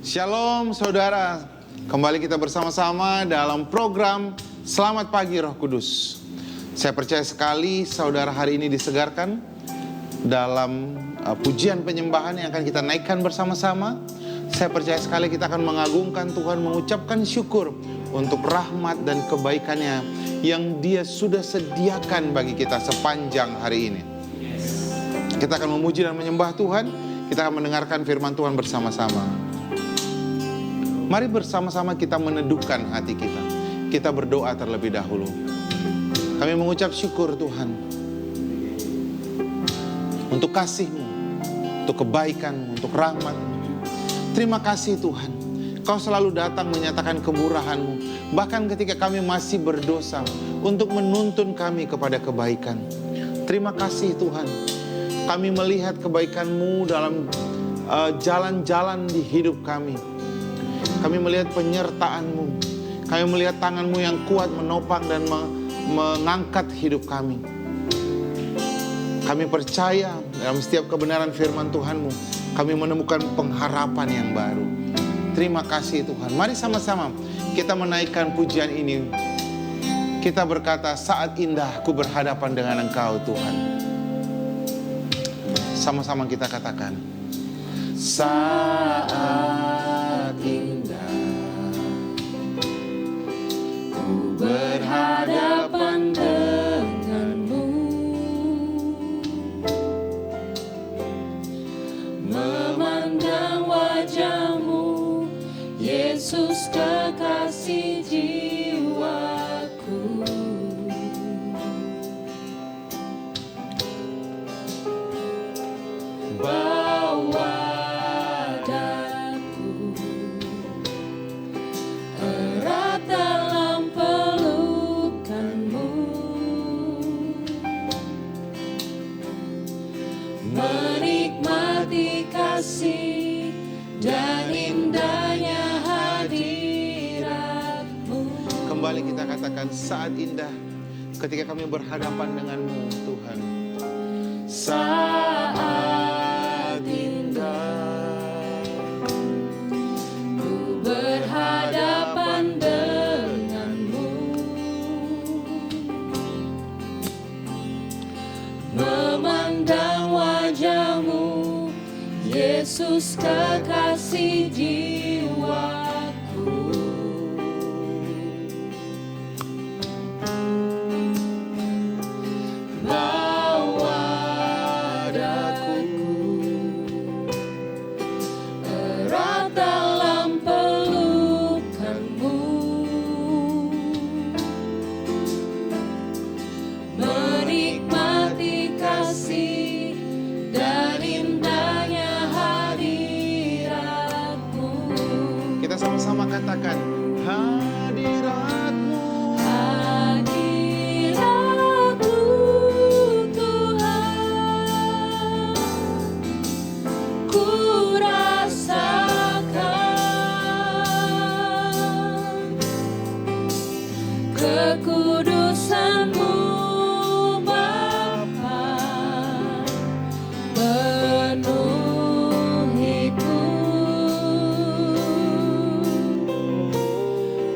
Shalom saudara, kembali kita bersama-sama dalam program Selamat Pagi Roh Kudus. Saya percaya sekali saudara hari ini disegarkan dalam pujian penyembahan yang akan kita naikkan bersama-sama. Saya percaya sekali kita akan mengagungkan Tuhan, mengucapkan syukur untuk rahmat dan kebaikannya yang Dia sudah sediakan bagi kita sepanjang hari ini. Kita akan memuji dan menyembah Tuhan, kita akan mendengarkan firman Tuhan bersama-sama. Mari bersama-sama kita meneduhkan hati kita. Kita berdoa terlebih dahulu. Kami mengucap syukur Tuhan untuk kasih-Mu, untuk kebaikan-Mu, untuk rahmat-Mu. Terima kasih Tuhan, Kau selalu datang menyatakan kemurahan-Mu, bahkan ketika kami masih berdosa, untuk menuntun kami kepada kebaikan. Terima kasih Tuhan, kami melihat kebaikan-Mu dalam jalan-jalan di hidup kami. Kami melihat penyertaan-Mu, kami melihat tangan-Mu yang kuat menopang dan mengangkat hidup kami. Kami percaya dalam setiap kebenaran firman Tuhan-Mu, kami menemukan pengharapan yang baru. Terima kasih Tuhan. Mari sama-sama kita menaikkan pujian ini. Kita berkata, saat indah ku berhadapan dengan Engkau Tuhan. Sama-sama kita katakan, saat indah ku berhadapan denganmu, memandang wajahmu, Yesus kekasih jiwaku. Bawa daku erat dalam pelukanmu, menikmati kasih dan indahnya hadirat-Mu. Kembali kita katakan, saat indah ketika kami berhadapan dengan-Mu Tuhan. Saat indah ku berhadapan dengan-Mu, memandang wajah-Mu, Yesus kekasih jiwaku. Bawa daku erat dalam pelukan-Mu, menikmati kasih dan indahnya hadirat-Mu. Kita sama-sama katakan, hadirat-Mu, hadirat-Mu Tuhan, ku rasakan kekudusan-Mu Bapa, penuhiku.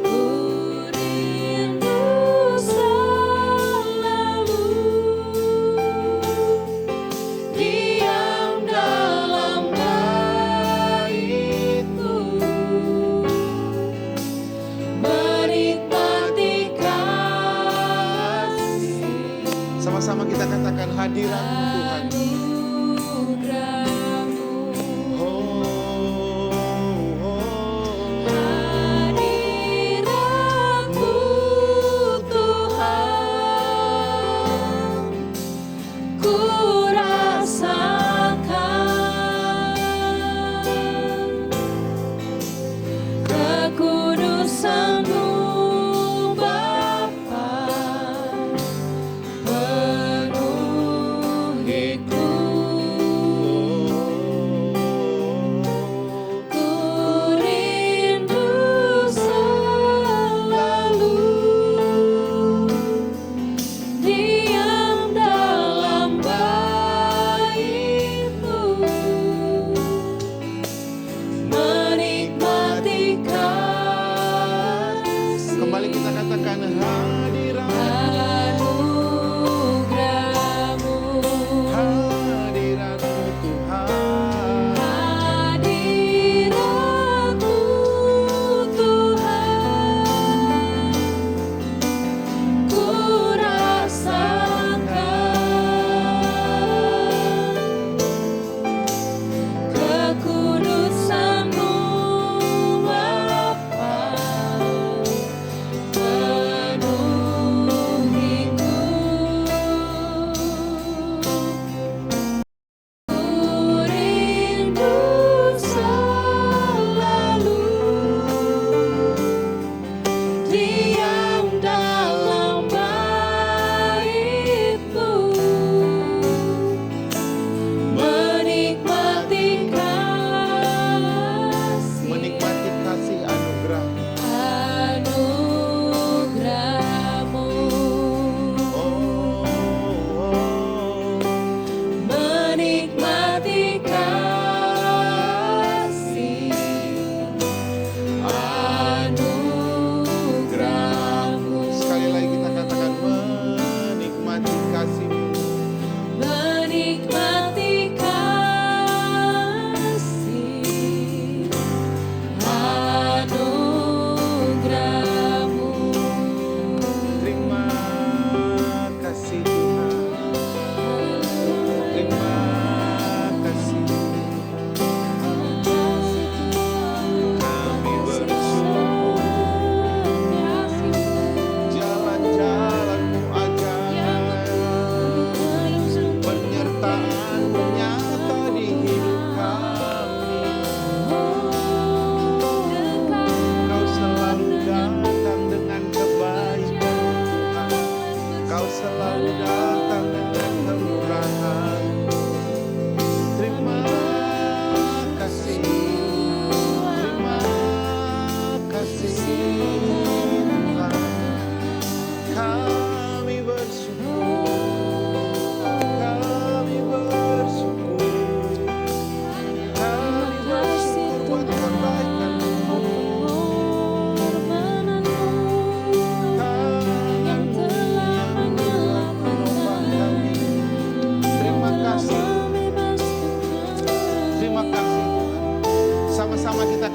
Ku rindu selalu diam dalam bait-Mu, menikmati kasih. Sama-sama kita katakan, hadirat-Mu Tuhan. Anugerah-Mu. Hadirat-Mu Tuhan, ku rasakan kekudusan-Mu Bapa, penuhiku. Ku rindu selalu diam dalam bait-Mu, menikmati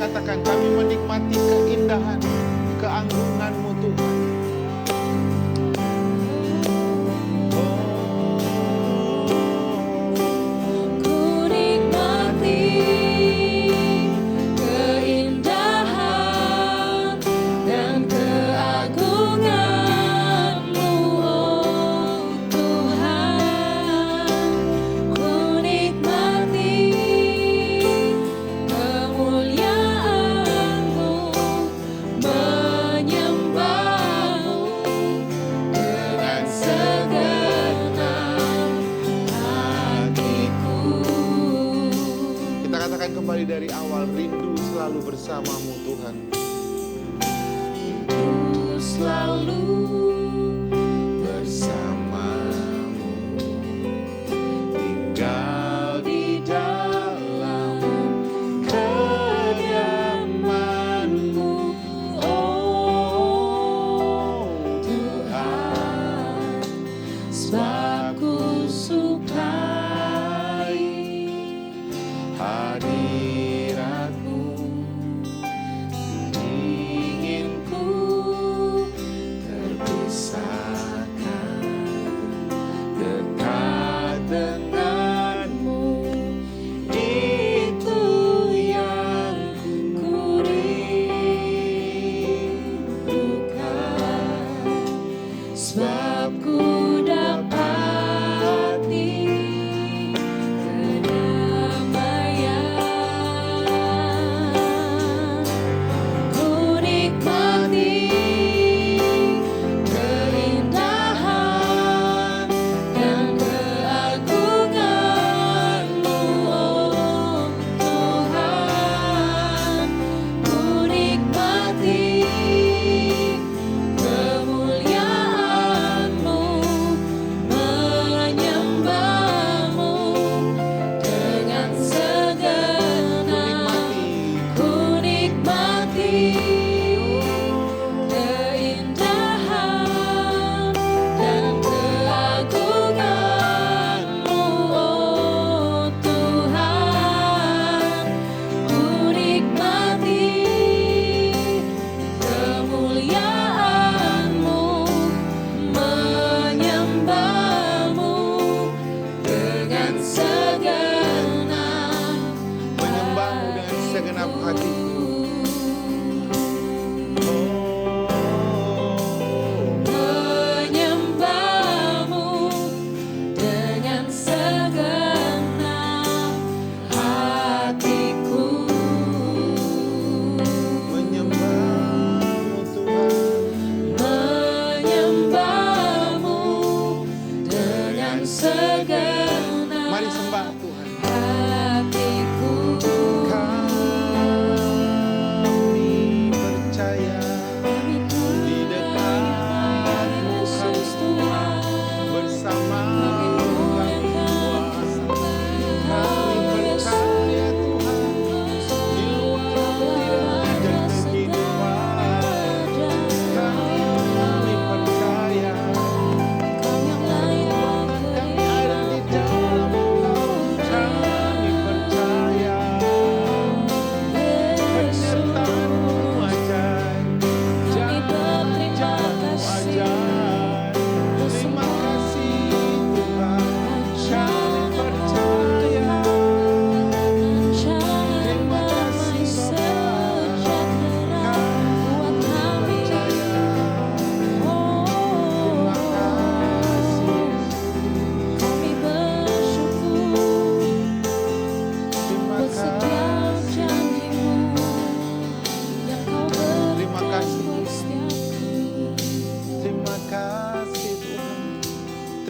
katakan, kami menikmati keindahan, keagungan-Mu Tuhan. Kembali dari awal, rindu selalu bersama-Mu Tuhan. Rindu selalu bersama-Mu, tinggal di dalam kediaman-Mu, oh Tuhan, sebab ku sukai hadirat-Mu, ingin ku terpisahkan dekat dengan-Mu, itu yang ku rindukan, sebab ku dapati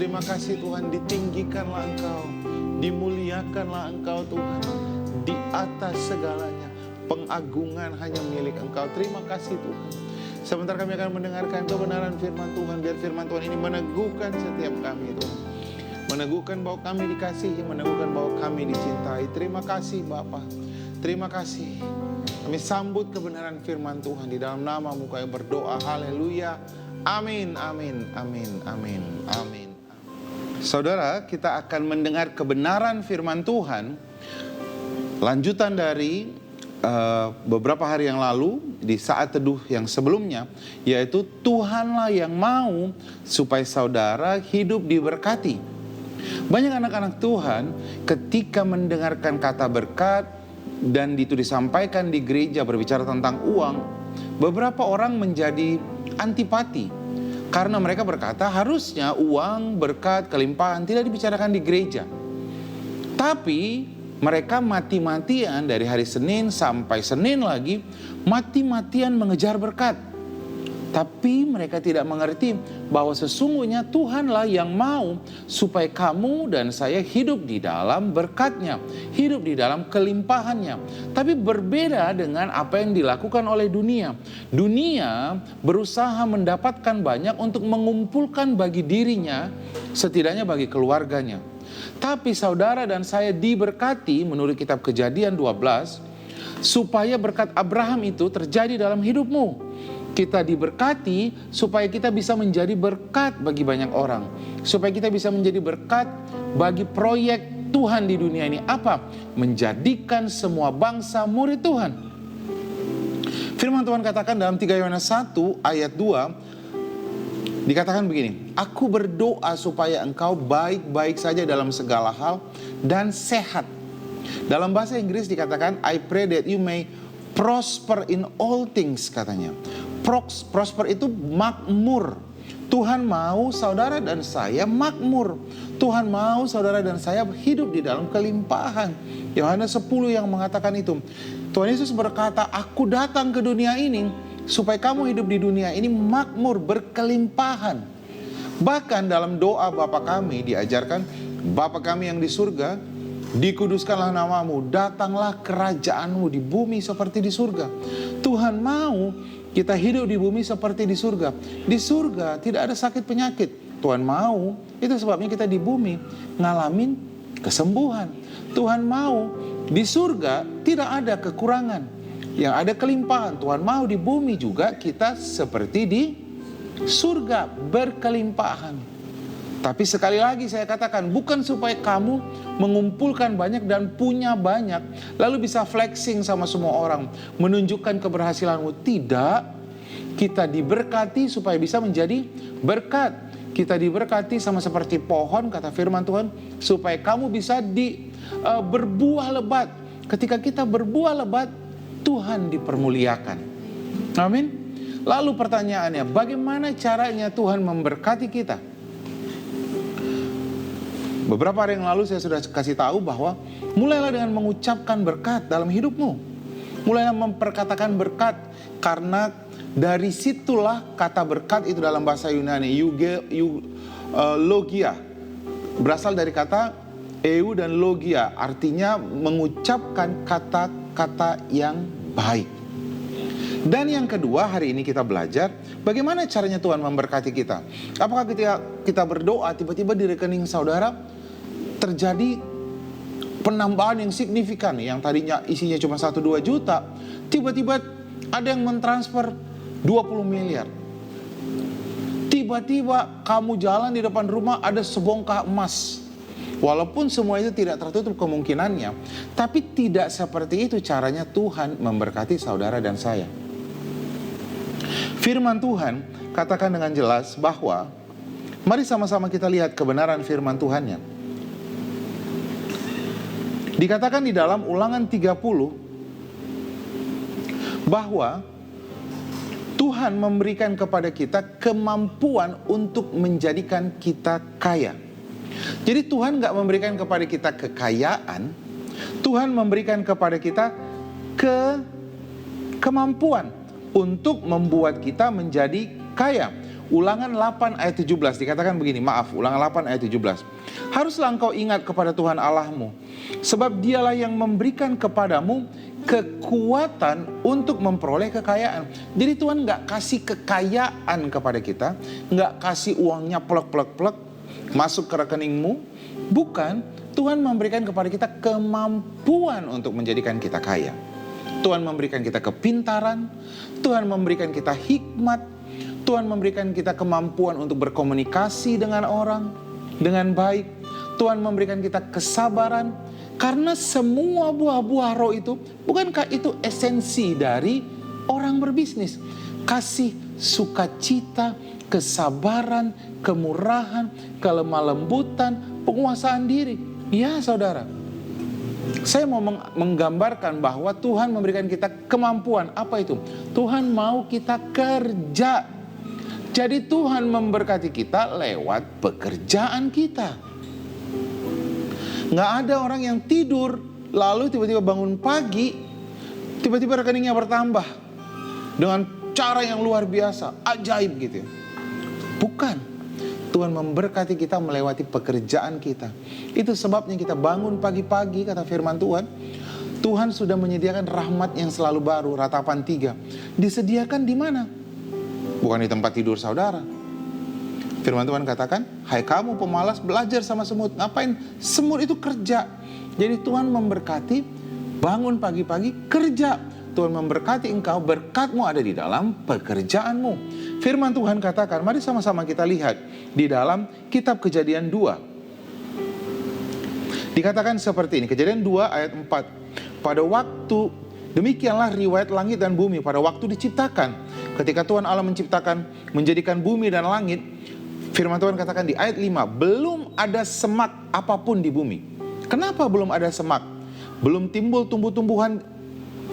Terima kasih Tuhan, ditinggikanlah Engkau, dimuliakanlah Engkau Tuhan, di atas segalanya. Pengagungan hanya milik Engkau. Terima kasih Tuhan. Sebentar kami akan mendengarkan kebenaran firman Tuhan. Biar firman Tuhan ini meneguhkan setiap kami Tuhan. Meneguhkan bahwa kami dikasihi, meneguhkan bahwa kami dicintai. Terima kasih Bapa. Terima kasih. Kami sambut kebenaran firman Tuhan. Di dalam nama-Mu kami berdoa. Haleluya. Amin, amin, amin, amin, amin. Saudara, kita akan mendengar kebenaran firman Tuhan. Lanjutan dari beberapa hari yang lalu di saat teduh yang sebelumnya, yaitu Tuhanlah yang mau supaya saudara hidup diberkati. Banyak anak-anak Tuhan ketika mendengarkan kata berkat dan itu disampaikan di gereja berbicara tentang uang, beberapa orang menjadi antipati karena mereka berkata harusnya uang, berkat, kelimpahan tidak dibicarakan di gereja. Tapi mereka mati-matian dari hari Senin sampai Senin lagi, mati-matian mengejar berkat. Tapi mereka tidak mengerti bahwa sesungguhnya Tuhanlah yang mau supaya kamu dan saya hidup di dalam berkat-Nya, hidup di dalam kelimpahan-Nya. Tapi berbeda dengan apa yang dilakukan oleh dunia. Dunia berusaha mendapatkan banyak untuk mengumpulkan bagi dirinya, setidaknya bagi keluarganya. Tapi saudara dan saya diberkati menurut kitab Kejadian 12, supaya berkat Abraham itu terjadi dalam hidupmu. Kita diberkati supaya kita bisa menjadi berkat bagi banyak orang. Supaya kita bisa menjadi berkat bagi proyek Tuhan di dunia ini. Apa? Menjadikan semua bangsa murid Tuhan. Firman Tuhan katakan dalam 3 Yohanes 1 ayat 2, dikatakan begini, aku berdoa supaya engkau baik-baik saja dalam segala hal dan sehat. Dalam bahasa Inggris dikatakan, I pray that you may prosper in all things, katanya. Prosper itu makmur. Tuhan mau saudara dan saya makmur. Tuhan mau saudara dan saya hidup di dalam kelimpahan. Yohanes 10 yang mengatakan itu. Tuhan Yesus berkata, aku datang ke dunia ini supaya kamu hidup di dunia ini makmur, berkelimpahan. Bahkan dalam doa Bapa kami diajarkan, Bapa kami yang di surga, dikuduskanlah namamu, datanglah kerajaanmu di bumi seperti di surga. Tuhan mau kita hidup di bumi seperti di surga. Di surga tidak ada sakit penyakit. Tuhan mau, itu sebabnya kita di bumi ngalamin kesembuhan. Tuhan mau, di surga tidak ada kekurangan, yang ada kelimpahan. Tuhan mau di bumi juga kita seperti di surga, berkelimpahan. Tapi sekali lagi saya katakan, bukan supaya kamu mengumpulkan banyak dan punya banyak, lalu bisa flexing sama semua orang, menunjukkan keberhasilanmu. Tidak, kita diberkati supaya bisa menjadi berkat. Kita diberkati sama seperti pohon, kata firman Tuhan, supaya kamu bisa berbuah lebat. Ketika kita berbuah lebat, Tuhan dipermuliakan. Amin. Lalu pertanyaannya, bagaimana caranya Tuhan memberkati kita? Beberapa hari yang lalu saya sudah kasih tahu bahwa mulailah dengan mengucapkan berkat dalam hidupmu. Mulailah memperkatakan berkat, karena dari situlah kata berkat itu dalam bahasa Yunani, logia. Berasal dari kata eu dan logia, artinya mengucapkan kata-kata yang baik. Dan yang kedua, hari ini kita belajar bagaimana caranya Tuhan memberkati kita. Apakah ketika kita berdoa, tiba-tiba di rekening saudara terjadi penambahan yang signifikan, yang tadinya isinya cuma 1-2 juta, tiba-tiba ada yang mentransfer 20 miliar. Tiba-tiba kamu jalan di depan rumah ada sebongkah emas. Walaupun semua itu tidak tertutup kemungkinannya, tapi tidak seperti itu caranya Tuhan memberkati saudara dan saya. Firman Tuhan katakan dengan jelas bahwa, mari sama-sama kita lihat kebenaran firman Tuhannya. Dikatakan di dalam Ulangan 30 bahwa Tuhan memberikan kepada kita kemampuan untuk menjadikan kita kaya. Jadi Tuhan gak memberikan kepada kita kekayaan, Tuhan memberikan kepada kita kemampuan untuk membuat kita menjadi kaya. Ulangan 8 ayat 17 dikatakan begini, Ulangan 8 ayat 17. Haruslah engkau ingat kepada Tuhan Allahmu, sebab dialah yang memberikan kepadamu kekuatan untuk memperoleh kekayaan. Jadi Tuhan gak kasih kekayaan kepada kita, gak kasih uangnya plek masuk ke rekeningmu. Bukan, Tuhan memberikan kepada kita kemampuan untuk menjadikan kita kaya. Tuhan memberikan kita kepintaran, Tuhan memberikan kita hikmat, Tuhan memberikan kita kemampuan untuk berkomunikasi dengan orang dengan baik. Tuhan memberikan kita kesabaran. Karena semua buah-buah roh itu, bukankah itu esensi dari orang berbisnis? Kasih, sukacita, kesabaran, kemurahan, kelemah lembutan, penguasaan diri. Ya saudara, saya mau menggambarkan bahwa Tuhan memberikan kita kemampuan. Apa itu? Tuhan mau kita kerja. Jadi Tuhan memberkati kita lewat pekerjaan kita. Nggak ada orang yang tidur, lalu tiba-tiba bangun pagi, tiba-tiba rekeningnya bertambah. Dengan cara yang luar biasa, ajaib gitu ya. Bukan. Tuhan memberkati kita melewati pekerjaan kita. Itu sebabnya kita bangun pagi-pagi, kata firman Tuhan. Tuhan sudah menyediakan rahmat yang selalu baru, Ratapan 3. Disediakan di mana? Bukan di tempat tidur saudara. Firman Tuhan katakan, hai kamu pemalas belajar sama semut. Ngapain? Semut itu kerja. Jadi Tuhan memberkati, bangun pagi-pagi, kerja. Tuhan memberkati engkau, berkatmu ada di dalam pekerjaanmu. Firman Tuhan katakan, mari sama-sama kita lihat di dalam kitab Kejadian 2. Dikatakan seperti ini, Kejadian 2 ayat 4. Pada waktu, demikianlah riwayat langit dan bumi pada waktu diciptakan. Ketika Tuhan Allah menciptakan, menjadikan bumi dan langit, firman Tuhan katakan di ayat 5, belum ada semak apapun di bumi. Kenapa belum ada semak? Belum timbul tumbuh-tumbuhan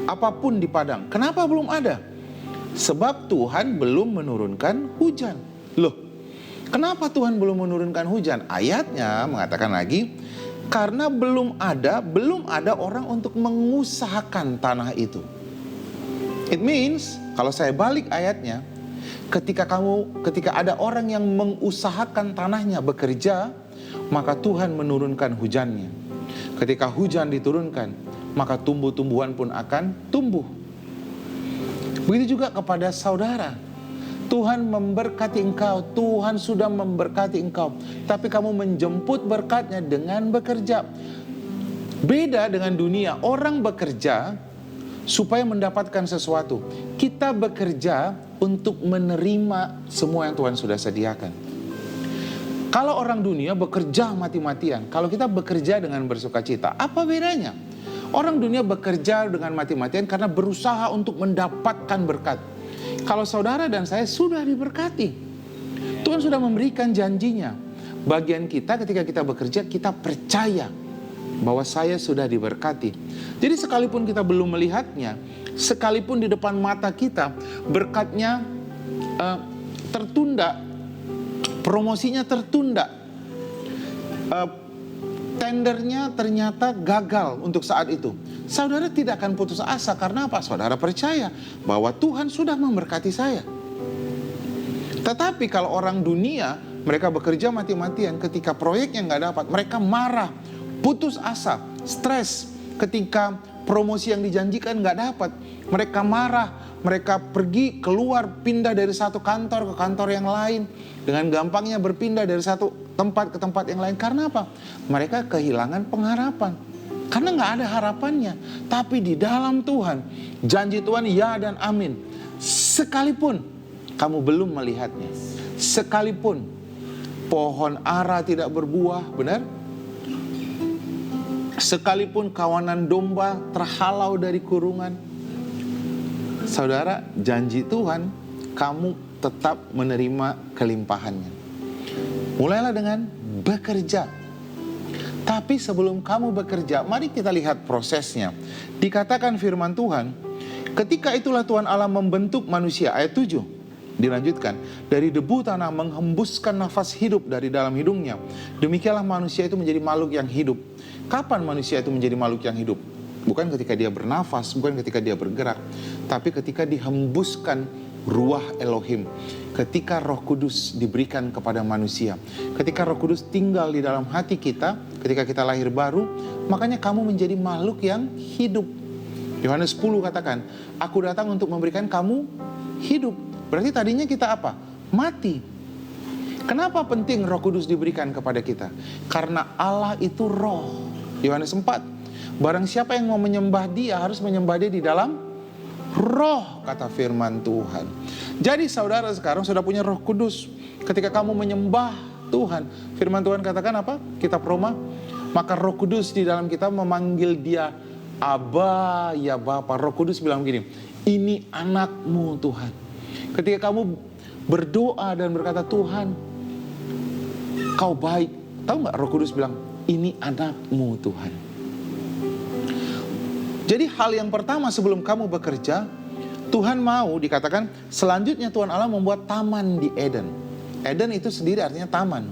apapun di padang. Kenapa belum ada? Sebab Tuhan belum menurunkan hujan. Loh, kenapa Tuhan belum menurunkan hujan? Ayatnya mengatakan lagi, karena belum ada orang untuk mengusahakan tanah itu. It means, kalau saya balik ayatnya, ketika ada orang yang mengusahakan tanahnya bekerja, maka Tuhan menurunkan hujannya. Ketika hujan diturunkan, maka tumbuh-tumbuhan pun akan tumbuh. Begitu juga kepada saudara. Tuhan memberkati engkau, Tuhan sudah memberkati engkau, tapi kamu menjemput berkatnya dengan bekerja. Beda dengan dunia, orang bekerja supaya mendapatkan sesuatu. Kita bekerja untuk menerima semua yang Tuhan sudah sediakan. Kalau orang dunia bekerja mati-matian, kalau kita bekerja dengan bersukacita, apa bedanya? Orang dunia bekerja dengan mati-matian karena berusaha untuk mendapatkan berkat. Kalau saudara dan saya sudah diberkati, Tuhan sudah memberikan janjinya. Bagian kita ketika kita bekerja, kita percaya bahwa saya sudah diberkati. Jadi sekalipun kita belum melihatnya, sekalipun di depan mata kita berkatnya tertunda, promosinya tertunda, tendernya ternyata gagal untuk saat itu, saudara tidak akan putus asa. Karena apa? Saudara percaya bahwa Tuhan sudah memberkati saya. Tetapi kalau orang dunia, mereka bekerja mati-matian, ketika proyeknya nggak dapat, mereka marah, putus asa, stres. Ketika promosi yang dijanjikan nggak dapat, mereka marah, mereka pergi keluar, pindah dari satu kantor ke kantor yang lain. Dengan gampangnya berpindah dari satu tempat ke tempat yang lain. Karena apa? Mereka kehilangan pengharapan. Karena nggak ada harapannya. Tapi di dalam Tuhan, janji Tuhan ya dan amin. Sekalipun kamu belum melihatnya, sekalipun pohon ara tidak berbuah, benar? Sekalipun kawanan domba terhalau dari kurungan, saudara, janji Tuhan, kamu tetap menerima kelimpahannya. Mulailah dengan bekerja. Tapi sebelum kamu bekerja, mari kita lihat prosesnya. Dikatakan firman Tuhan, ketika itulah Tuhan Allah membentuk manusia, ayat 7. Dilanjutkan, dari debu tanah menghembuskan nafas hidup dari dalam hidungnya. Demikianlah manusia itu menjadi makhluk yang hidup. Kapan manusia itu menjadi makhluk yang hidup? Bukan ketika dia bernafas, bukan ketika dia bergerak, tapi ketika dihembuskan ruah Elohim. Ketika Roh Kudus diberikan kepada manusia. Ketika Roh Kudus tinggal di dalam hati kita, ketika kita lahir baru, makanya kamu menjadi makhluk yang hidup. Yohanes 10 katakan, aku datang untuk memberikan kamu hidup. Berarti tadinya kita apa? Mati. Kenapa penting Roh Kudus diberikan kepada kita? Karena Allah itu roh. Yohanes 4, barang siapa yang mau menyembah dia, harus menyembah dia di dalam roh, kata firman Tuhan. Jadi saudara sekarang sudah punya Roh Kudus. Ketika kamu menyembah Tuhan. Firman Tuhan katakan apa? Kitab Roma, maka Roh Kudus di dalam kita memanggil dia Aba, ya Bapa. Roh Kudus bilang begini, ini anakmu Tuhan. Ketika kamu berdoa dan berkata, Tuhan, kau baik. Tahu nggak, Roh Kudus bilang, ini anakmu Tuhan. Jadi hal yang pertama sebelum kamu bekerja, Tuhan mau dikatakan, selanjutnya Tuhan Allah membuat taman di Eden. Eden itu sendiri artinya taman.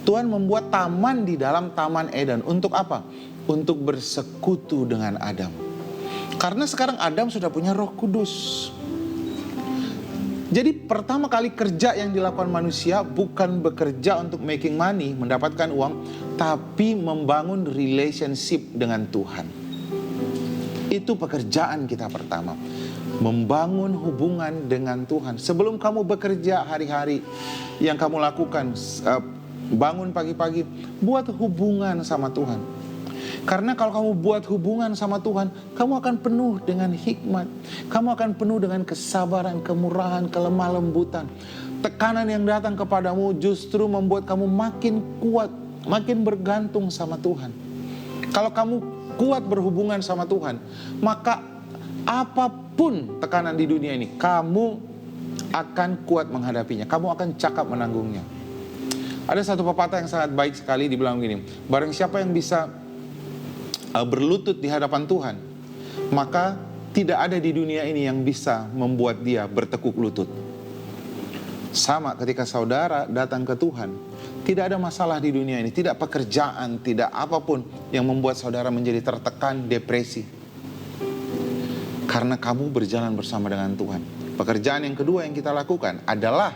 Tuhan membuat taman di dalam taman Eden. Untuk apa? Untuk bersekutu dengan Adam. Karena sekarang Adam sudah punya Roh Kudus. Jadi pertama kali kerja yang dilakukan manusia bukan bekerja untuk making money, mendapatkan uang, tapi membangun relationship dengan Tuhan. Itu pekerjaan kita pertama. Membangun hubungan dengan Tuhan. Sebelum kamu bekerja hari-hari, yang kamu lakukan, bangun pagi-pagi, buat hubungan sama Tuhan. Karena kalau kamu buat hubungan sama Tuhan, kamu akan penuh dengan hikmat. Kamu akan penuh dengan kesabaran, kemurahan, kelemah lembutan. Tekanan yang datang kepadamu justru membuat kamu makin kuat, makin bergantung sama Tuhan. Kalau kamu kuat berhubungan sama Tuhan, maka apapun tekanan di dunia ini, kamu akan kuat menghadapinya. Kamu akan cakap menanggungnya. Ada satu pepatah yang sangat baik sekali, dibilang begini, barang siapa yang bisa berlutut di hadapan Tuhan, maka tidak ada di dunia ini yang bisa membuat dia bertekuk lutut. Sama ketika saudara datang ke Tuhan, tidak ada masalah di dunia ini, tidak pekerjaan, tidak apapun yang membuat saudara menjadi tertekan, depresi. Karena kamu berjalan bersama dengan Tuhan. Pekerjaan yang kedua yang kita lakukan adalah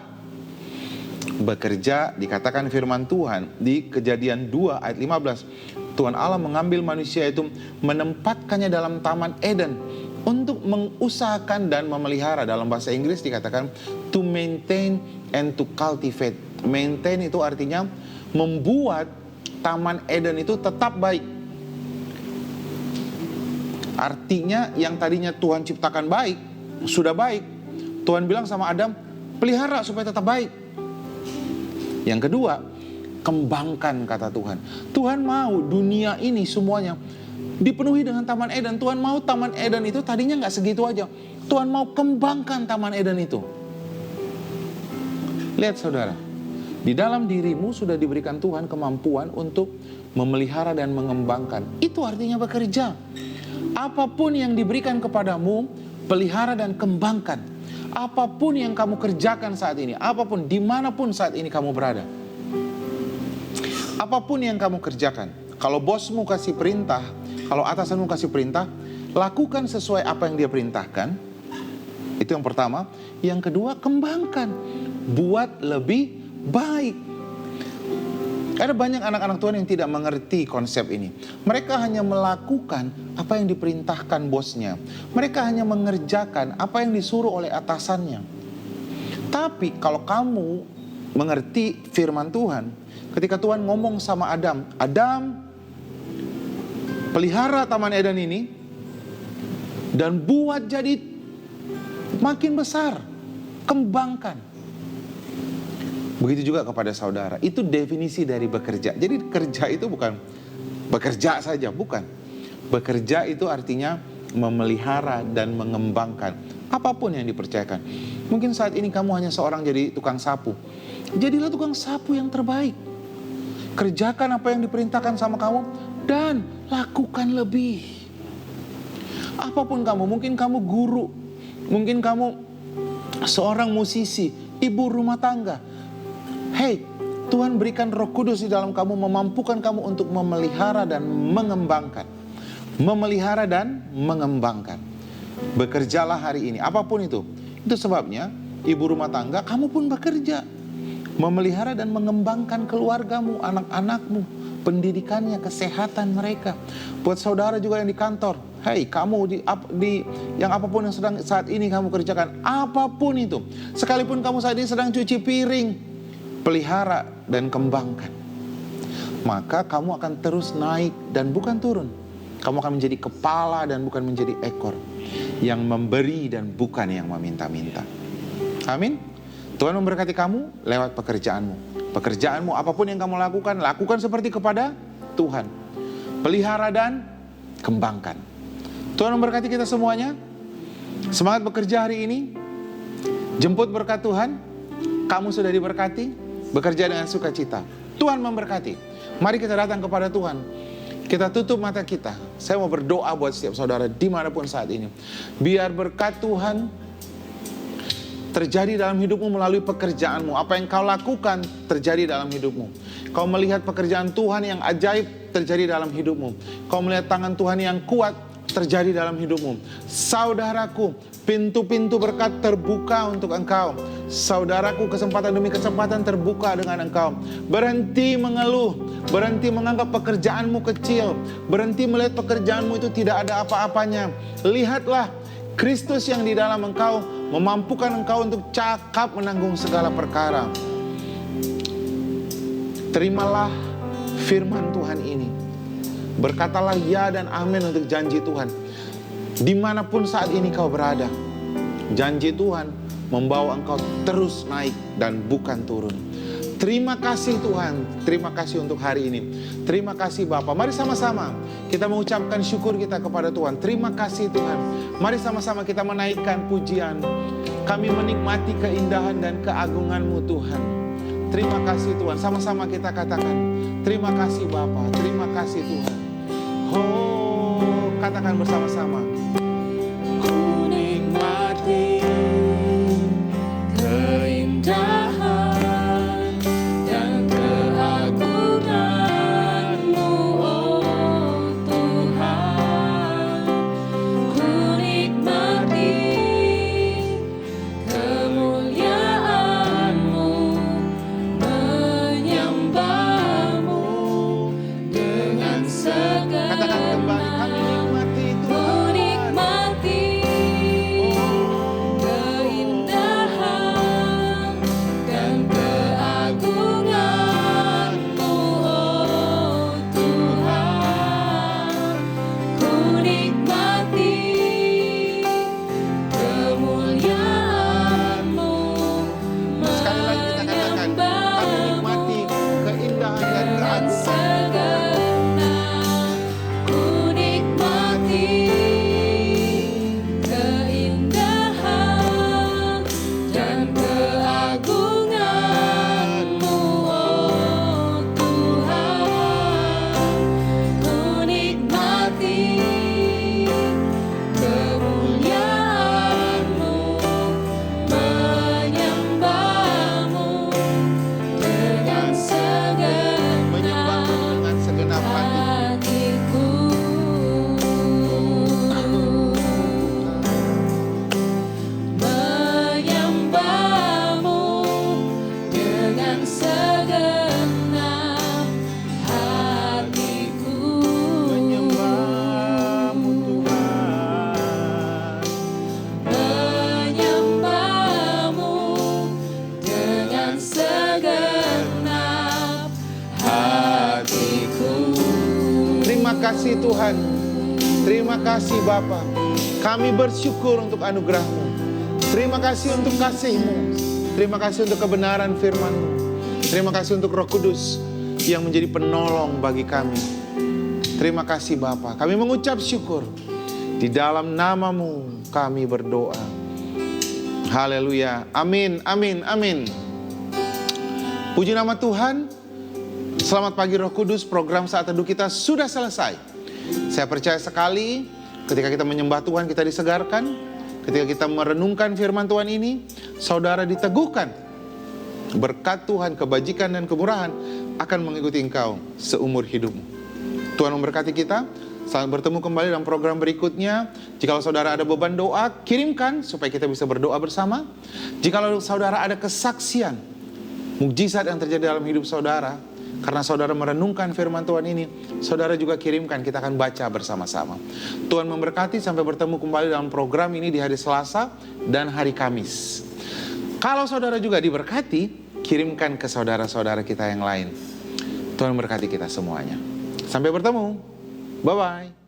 bekerja, dikatakan firman Tuhan di Kejadian 2 ayat 15. Tuhan Allah mengambil manusia itu, menempatkannya dalam taman Eden untuk mengusahakan dan memelihara. Dalam bahasa Inggris dikatakan to maintain and to cultivate. Maintain itu artinya membuat taman Eden itu tetap baik. Artinya yang tadinya Tuhan ciptakan baik, sudah baik. Tuhan bilang sama Adam, pelihara supaya tetap baik. Yang kedua, kembangkan, kata Tuhan. Tuhan mau dunia ini semuanya dipenuhi dengan taman Eden. Tuhan mau taman Eden itu tadinya nggak segitu aja. Tuhan mau kembangkan taman Eden itu. Lihat saudara, di dalam dirimu sudah diberikan Tuhan kemampuan untuk memelihara dan mengembangkan. Itu artinya bekerja. Apapun yang diberikan kepadamu, pelihara dan kembangkan. Apapun yang kamu kerjakan saat ini, apapun, dimanapun saat ini kamu berada. Apapun yang kamu kerjakan, kalau bosmu kasih perintah, kalau atasanmu kasih perintah, lakukan sesuai apa yang dia perintahkan. Itu yang pertama. Yang kedua, kembangkan, buat lebih baik. Ada banyak anak-anak Tuhan yang tidak mengerti konsep ini. Mereka hanya melakukan apa yang diperintahkan bosnya. Mereka hanya mengerjakan apa yang disuruh oleh atasannya. Tapi kalau kamu mengerti firman Tuhan, ketika Tuhan ngomong sama Adam, Adam, pelihara taman Eden ini dan buat jadi makin besar, kembangkan. Begitu juga kepada saudara. Itu definisi dari bekerja. Jadi kerja itu bukan bekerja saja, bukan. Bekerja itu artinya memelihara dan mengembangkan apapun yang dipercayakan. Mungkin saat ini kamu hanya seorang jadi tukang sapu. Jadilah tukang sapu yang terbaik. Kerjakan apa yang diperintahkan sama kamu dan lakukan lebih. Apapun kamu, mungkin kamu guru, mungkin kamu seorang musisi, ibu rumah tangga. Hey, Tuhan berikan Roh Kudus di dalam kamu, memampukan kamu untuk memelihara dan mengembangkan. Memelihara dan mengembangkan. Bekerjalah hari ini, apapun itu. Itu sebabnya, ibu rumah tangga, kamu pun bekerja. Memelihara dan mengembangkan keluargamu, anak-anakmu, pendidikannya, kesehatan mereka. Buat saudara juga yang di kantor, hey, kamu yang apapun yang sedang saat ini kamu kerjakan, apapun itu. Sekalipun kamu saat ini sedang cuci piring, pelihara dan kembangkan. Maka kamu akan terus naik dan bukan turun. Kamu akan menjadi kepala dan bukan menjadi ekor. Yang memberi dan bukan yang meminta-minta. Amin. Tuhan memberkati kamu lewat pekerjaanmu. Pekerjaanmu apapun yang kamu lakukan, lakukan seperti kepada Tuhan. Pelihara dan kembangkan. Tuhan memberkati kita semuanya. Semangat bekerja hari ini. Jemput berkat Tuhan. Kamu sudah diberkati. Bekerja dengan sukacita. Tuhan memberkati. Mari kita datang kepada Tuhan. Kita tutup mata kita. Saya mau berdoa buat setiap saudara dimanapun saat ini. Biar berkat Tuhan terjadi dalam hidupmu melalui pekerjaanmu. Apa yang kau lakukan terjadi dalam hidupmu. Kau melihat pekerjaan Tuhan yang ajaib terjadi dalam hidupmu. Kau melihat tangan Tuhan yang kuat terjadi dalam hidupmu. Saudaraku, pintu-pintu berkat terbuka untuk engkau. Saudaraku, kesempatan demi kesempatan terbuka dengan engkau. Berhenti mengeluh, berhenti menganggap pekerjaanmu kecil, berhenti melihat pekerjaanmu itu tidak ada apa-apanya. Lihatlah Kristus yang di dalam engkau memampukan engkau untuk cakap menanggung segala perkara. Terimalah firman Tuhan ini. Berkatalah ya dan amin untuk janji Tuhan. Dimanapun saat ini kau berada, janji Tuhan membawa engkau terus naik dan bukan turun. Terima kasih Tuhan, terima kasih untuk hari ini. Terima kasih Bapa. Mari sama-sama kita mengucapkan syukur kita kepada Tuhan. Terima kasih Tuhan. Mari sama-sama kita menaikkan pujian. Kami menikmati keindahan dan keagungan-Mu Tuhan. Terima kasih Tuhan. Sama-sama kita katakan, terima kasih Bapa, terima kasih Tuhan. Oh, katakan bersama-sama. Ku nikmati keindahan dan keagungan-Mu, oh Tuhan. Ku nikmati kemuliaan-Mu, menyembah-Mu dengan segala. Katakan kembali, kami nikmati Tuhan. Terima kasih Tuhan. Terima kasih Bapa. Kami bersyukur untuk anugerah-Mu. Terima kasih untuk kasih-Mu. Terima kasih untuk kebenaran firman-Mu. Terima kasih untuk Roh Kudus yang menjadi penolong bagi kami. Terima kasih Bapa. Kami mengucap syukur. Di dalam nama-Mu kami berdoa. Haleluya. Amin, amin, amin. Puji nama Tuhan. Selamat pagi Roh Kudus, program Saat Teduh kita sudah selesai. Saya percaya sekali ketika kita menyembah Tuhan kita disegarkan. Ketika kita merenungkan firman Tuhan ini, saudara diteguhkan. Berkat Tuhan, kebajikan dan kemurahan akan mengikuti engkau seumur hidupmu. Tuhan memberkati kita. Selamat bertemu kembali dalam program berikutnya. Jikalau saudara ada beban doa, kirimkan supaya kita bisa berdoa bersama. Jikalau saudara ada kesaksian, mukjizat yang terjadi dalam hidup saudara, karena saudara merenungkan firman Tuhan ini, saudara juga kirimkan, kita akan baca bersama-sama. Tuhan memberkati, sampai bertemu kembali dalam program ini di hari Selasa dan hari Kamis. Kalau saudara juga diberkati, kirimkan ke saudara-saudara kita yang lain. Tuhan memberkati kita semuanya. Sampai bertemu. Bye-bye.